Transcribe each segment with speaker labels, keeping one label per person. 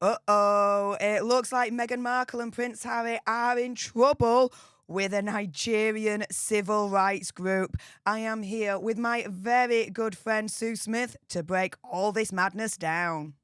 Speaker 1: Uh-oh, it looks like Meghan Markle and Prince Harry are in trouble with a Nigerian civil rights group. I am here with my very good friend Sue Smith to break all this madness down.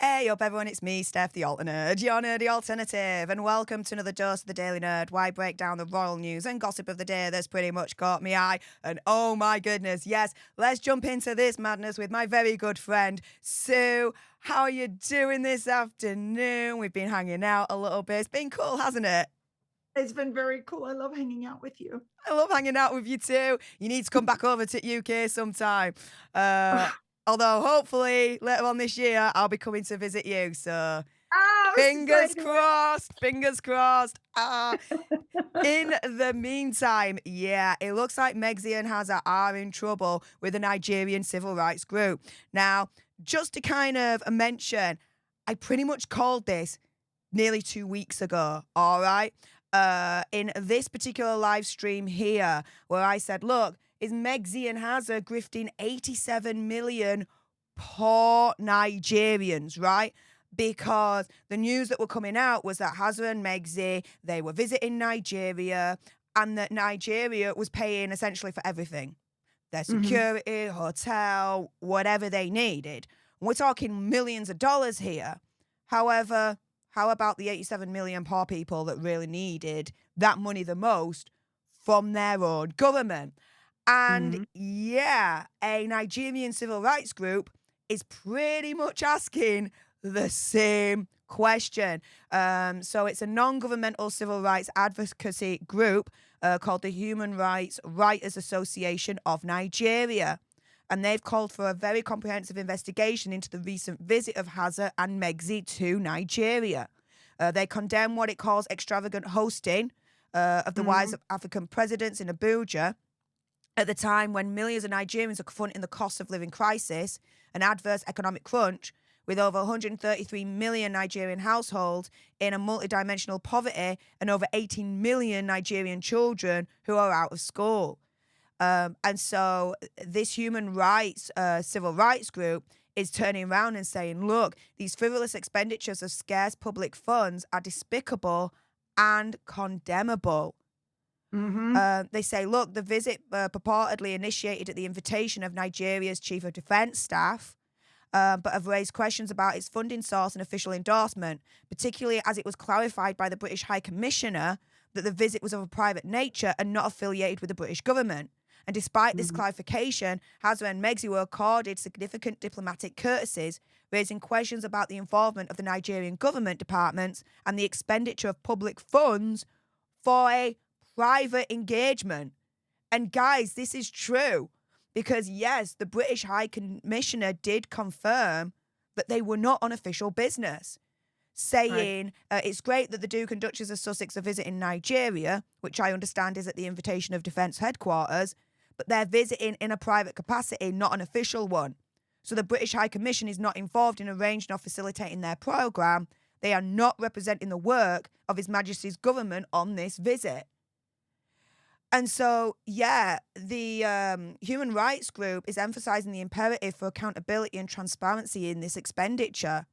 Speaker 1: Hey up everyone, it's me, Stef, the Alter Nerd, your nerdy alternative, and welcome to another dose of the Daily Nerd, where I break down the royal news and gossip of the day that's pretty much caught me eye. And oh my goodness, yes, let's jump into this madness with my very good friend, Sue. How are you doing this afternoon? We've been hanging out a little bit. It's been cool, hasn't it?
Speaker 2: It's been very cool. I love hanging out with you.
Speaker 1: I love hanging out with you too. You need to come back over to UK sometime. Uh, although hopefully later on this year I'll be coming to visit you. So
Speaker 2: I'm
Speaker 1: fingers
Speaker 2: excited.
Speaker 1: crossed, fingers crossed. In the meantime, yeah, it looks like Megxie and Hazza are in trouble with a Nigerian civil rights group. Now, just to kind of mention, I pretty much called this nearly 2 weeks ago, all right? In this particular live stream here, where I said, look, is Megxie and Hazza grifting 87 million poor Nigerians, right? Because the news that were coming out was that Hazza and Megxie, they were visiting Nigeria, and that Nigeria was paying essentially for everything. Their
Speaker 2: Mhm.
Speaker 1: security, hotel, whatever they needed. We're talking millions of dollars here. However, how about the 87 million poor people that really needed that money the most from their own government? And
Speaker 2: Mhm.
Speaker 1: yeah, a Nigerian civil rights group is pretty much asking the same question. So it's a non-governmental civil rights advocacy group called the Human Rights Writers Association of Nigeria. And they've called for a very comprehensive investigation into the recent visit of Hazza and Megxie to Nigeria. They condemn what it calls extravagant hosting of the wives
Speaker 2: Mhm.
Speaker 1: of African presidents in Abuja at the time when millions of Nigerians are confronting the cost of living crisis, an adverse economic crunch, with over 133 million Nigerian households in a multidimensional poverty and over 18 million Nigerian children who are out of school. And so this human rights, civil rights group is turning around and saying, look, these frivolous expenditures of scarce public funds are despicable and condemnable.
Speaker 2: Mhm.
Speaker 1: They say, look, the visit purportedly initiated at the invitation of Nigeria's Chief of Defence Staff, but have raised questions about its funding source and official endorsement, particularly as it was clarified by the British High Commissioner that the visit was of a private nature and not affiliated with the British government. And despite this
Speaker 2: Mhm.
Speaker 1: clarification, Hazza and Megxie were accorded significant diplomatic courtesies, raising questions about the involvement of the Nigerian government departments and the expenditure of public funds for a private engagement. And guys, this is true because, yes, the British High Commissioner did confirm that they were not on official business,
Speaker 2: Right.
Speaker 1: saying it's great that the Duke and Duchess of Sussex are visiting Nigeria, which I understand is at the invitation of Defence Headquarters, but they're visiting in a private capacity, not an official one. So the British High Commission is not involved in arranging or facilitating their programme. They are not representing the work of His Majesty's government on this visit. And so, yeah, the human rights group is emphasizing the imperative for accountability and transparency in this expenditure.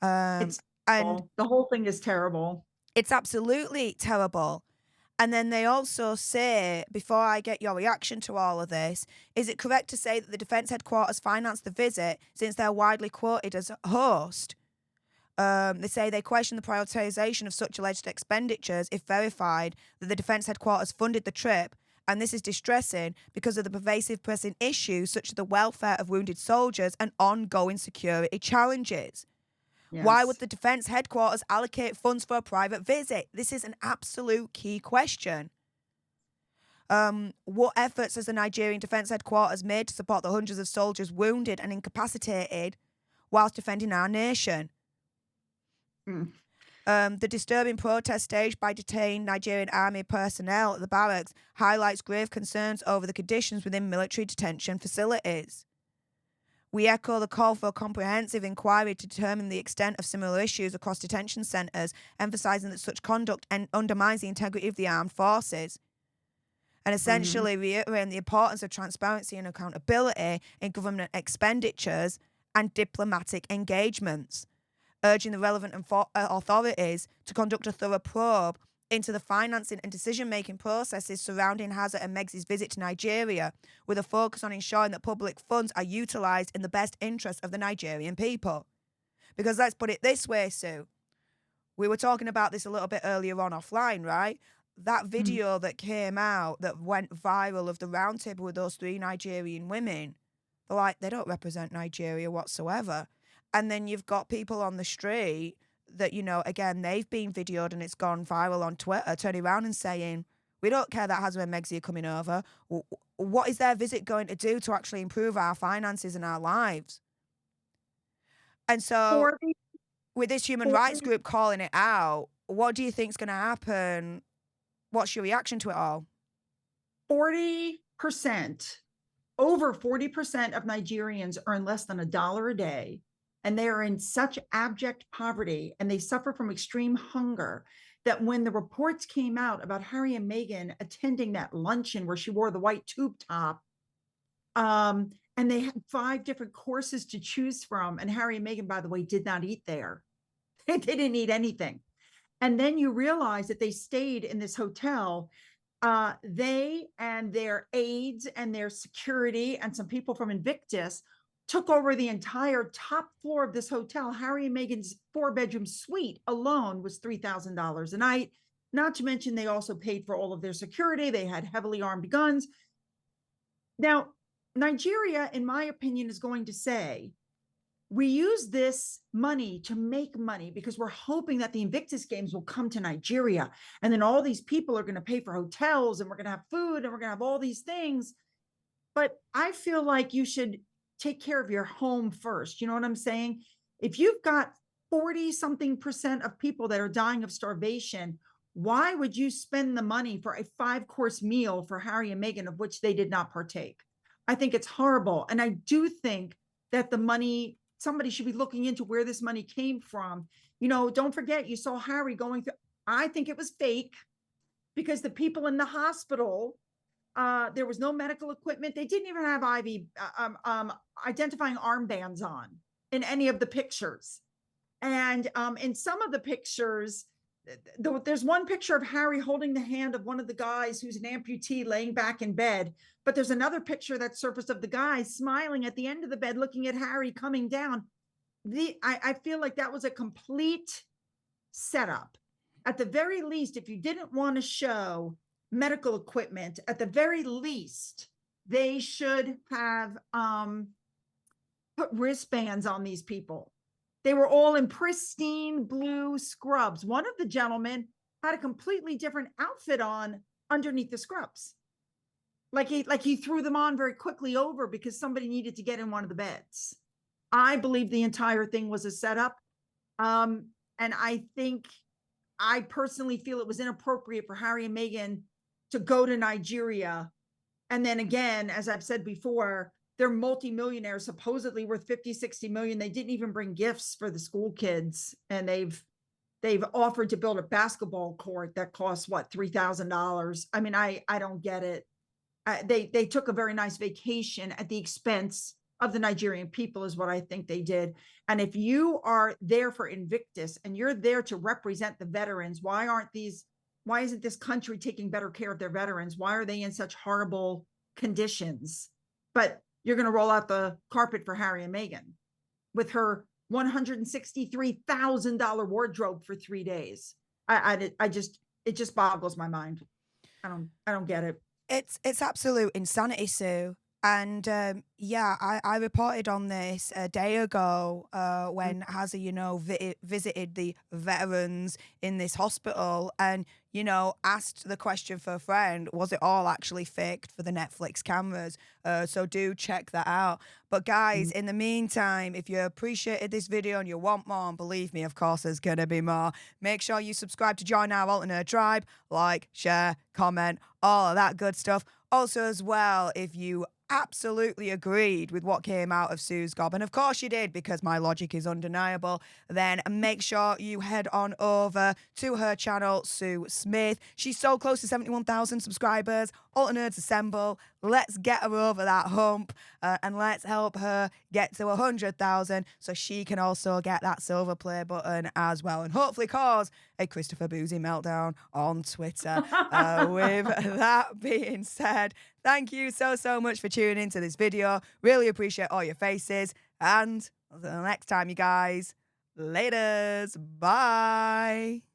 Speaker 1: Um,
Speaker 2: It's
Speaker 1: and
Speaker 2: terrible. The whole thing is terrible.
Speaker 1: it's absolutely terrible. And then they also say, before I get your reaction to all of this, is it correct to say that the Defence Headquarters financed the visit since they're widely quoted as host? They say they question the prioritisation of such alleged expenditures if verified that the Defence Headquarters funded the trip, and this is distressing because of the pervasive pressing issues such as the welfare of wounded soldiers and ongoing security challenges. Why would
Speaker 2: Yes.
Speaker 1: the Defence Headquarters allocate funds for a private visit? This is an absolute key question. What efforts has the Nigerian Defence Headquarters made to support the hundreds of soldiers wounded and incapacitated whilst defending our nation?
Speaker 2: Mm.
Speaker 1: The disturbing protest staged by detained Nigerian army personnel at the barracks highlights grave concerns over the conditions within military detention facilities. We echo the call for a comprehensive inquiry to determine the extent of similar issues across detention centres, emphasising that such conduct undermines the integrity of the armed forces, and
Speaker 2: Mhm.
Speaker 1: essentially reiterating the importance of transparency and accountability in government expenditures and diplomatic engagements, urging the relevant authorities to conduct a thorough probe into the financing and decision-making processes surrounding Hazard and Meg's visit to Nigeria, with a focus on ensuring that public funds are utilised in the best interest of the Nigerian people. Because let's put it this way, Sue. We were talking about this a little bit earlier on offline, right? That
Speaker 2: Mhm.
Speaker 1: video that came out that went viral of the roundtable with those 3 Nigerian women, they're like, they don't represent Nigeria whatsoever. And then you've got people on the street that, again, they've been videoed and it's gone viral on Twitter, turning around and saying, we don't care that Hazza and Megzi are coming over. What is their visit going to do to actually improve our finances and our lives? And so
Speaker 2: 40,
Speaker 1: with this human rights
Speaker 2: 40,
Speaker 1: group calling it out, what do you think's gonna happen? What's your reaction to it all?
Speaker 2: 40%, over 40% of Nigerians earn less than $1 a day, and they are in such abject poverty and they suffer from extreme hunger that when the reports came out about Harry and Meghan attending that luncheon where she wore the white tube top, and they had 5 different courses to choose from, and Harry and Meghan, by the way, did not eat there. They didn't eat anything. And then you realize that they stayed in this hotel. They and their aides and their security and some people from Invictus took over the entire top floor of this hotel. Harry and Meghan's 4-bedroom suite alone was $3,000 a night. Not to mention, they also paid for all of their security. They had heavily armed guns. Now, Nigeria, in my opinion, is going to say, we use this money to make money because we're hoping that the Invictus Games will come to Nigeria. And then all these people are going to pay for hotels and we're going to have food and we're going to have all these things. But I feel like you should take care of your home first. You know what I'm saying? If you've got 40 something percent of people that are dying of starvation, why would you spend the money for a 5-course meal for Harry and Meghan, of which they did not partake? I think it's horrible. And I do think that the money, somebody should be looking into where this money came from. Don't forget, you saw Harry going through, I think it was fake because the people in the hospital, there was no medical equipment. They didn't even have IV identifying armbands on in any of the pictures. And in some of the pictures, there's one picture of Harry holding the hand of one of the guys who's an amputee laying back in bed. But there's another picture that surfaced of the guy smiling at the end of the bed, looking at Harry coming down. I feel like that was a complete setup. At the very least, if you didn't want to show medical equipment, at the very least, they should have put wristbands on these people. They were all in pristine blue scrubs. One of the gentlemen had a completely different outfit on underneath the scrubs. Like he threw them on very quickly over because somebody needed to get in one of the beds. I believe the entire thing was a setup. And I personally feel it was inappropriate for Harry and Meghan to go to Nigeria. And then again, as I've said before, they're multimillionaires, supposedly worth 50, 60 million. They didn't even bring gifts for the school kids. And they've offered to build a basketball court that costs what, $3,000. I mean, I don't get it. They took a very nice vacation at the expense of the Nigerian people is what I think they did. And if you are there for Invictus and you're there to represent the veterans, why isn't this country taking better care of their veterans? Why are they in such horrible conditions? But you're going to roll out the carpet for Harry and Meghan with her $163,000 wardrobe for 3 days. It just boggles my mind. I don't get it.
Speaker 1: It's absolute insanity, Sue. And yeah, I reported on this a day ago when Hazza, visited the veterans in this hospital and, asked the question for a friend, was it all actually faked for the Netflix cameras? So do check that out. But guys, in the meantime, if you appreciated this video and you want more, and believe me, of course, there's going to be more, make sure you subscribe to join our alternate tribe, like, share, comment, all of that good stuff. Also, as well, if you absolutely agreed with what came out of Sue's gob, and of course you did because my logic is undeniable, then make sure you head on over to her channel, Sue Smith. She's so close to 71,000 subscribers. All the nerds assemble. Let's get her over that hump and let's help her get to 100,000 so she can also get that silver play button as well and hopefully cause a Christopher Boozy meltdown on Twitter. With that being said, thank you so much for tuning into this video. Really appreciate all your faces. And until next time, you guys, laters. Bye.